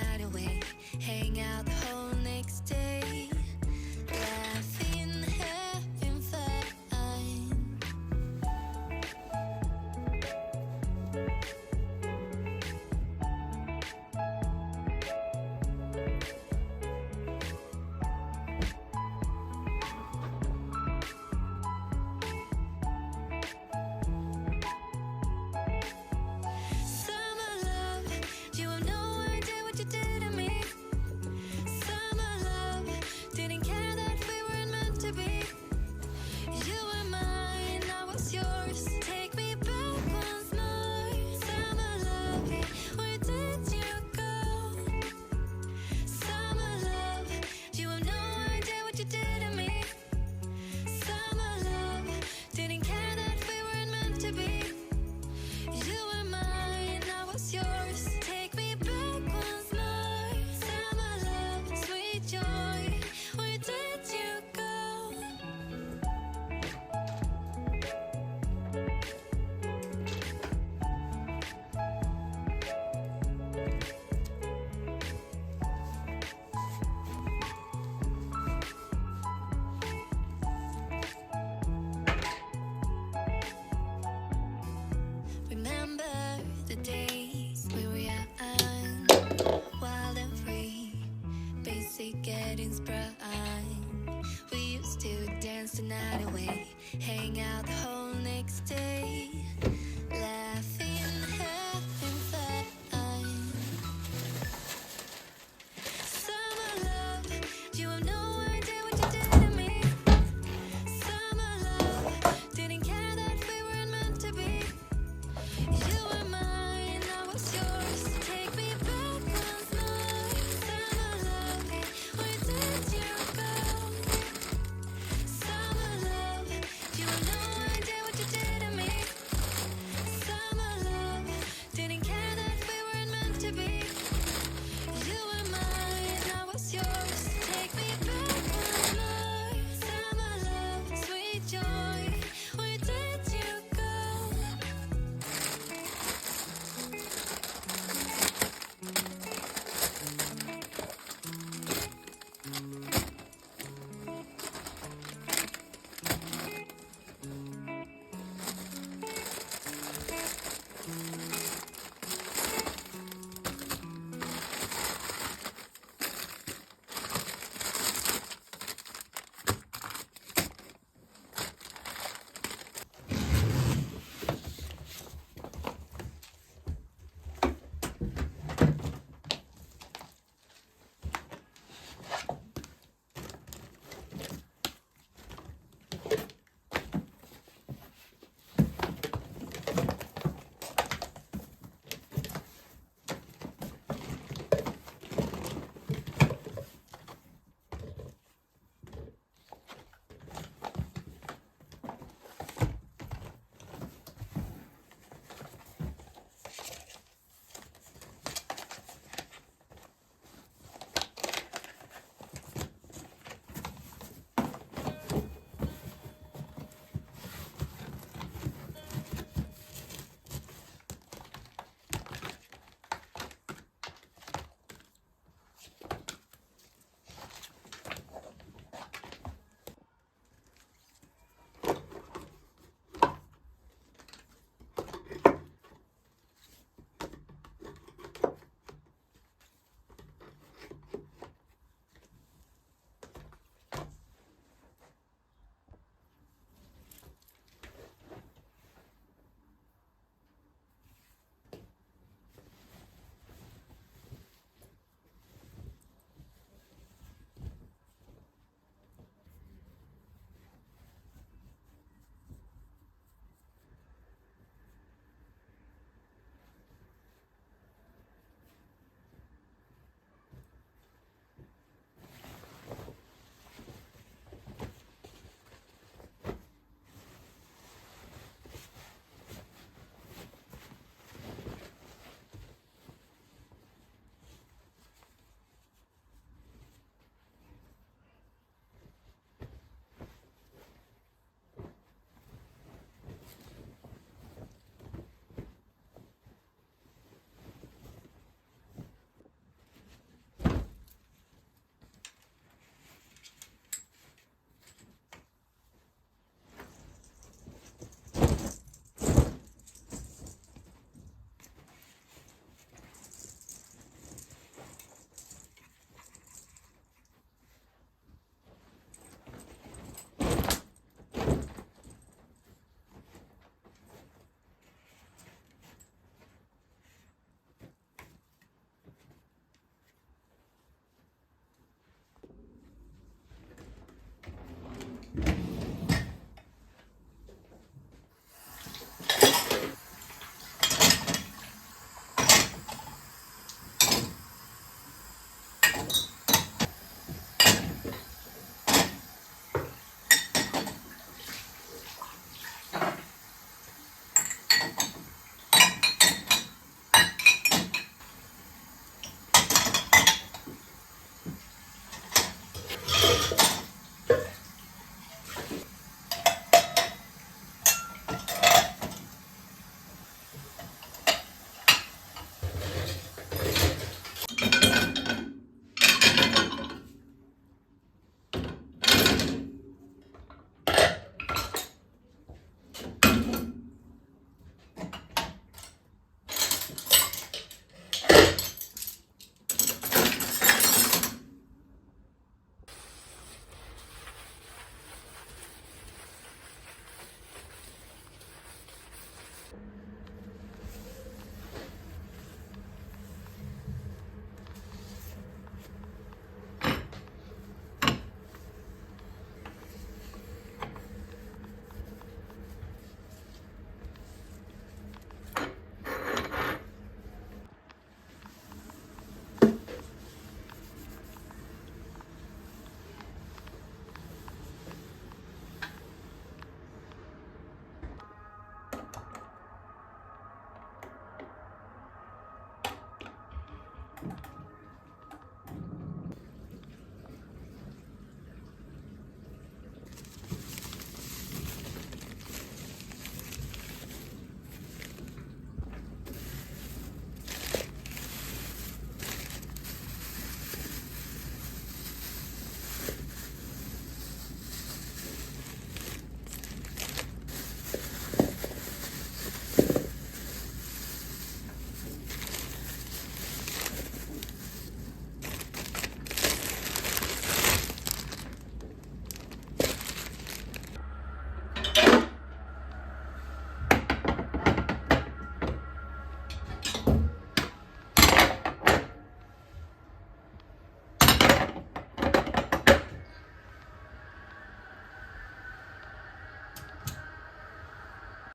night away, hang out the whole next day, laughing, having fun. Summer love, you have no idea what you did to me. Summer love, didn't care that we weren't meant to be. You were mine, I was yours. Take me back once more. Summer love, where did you go? Summer love, you have no idea what you did to me. Summer love, didn't care that we weren't meant to be. You were mine, I was yours. Take me back once more. Summer love, sweet joy, where did you go? Remember the days we were young, wild and free, basic getting sprung. We used to dance the night away, hang out the whole next day.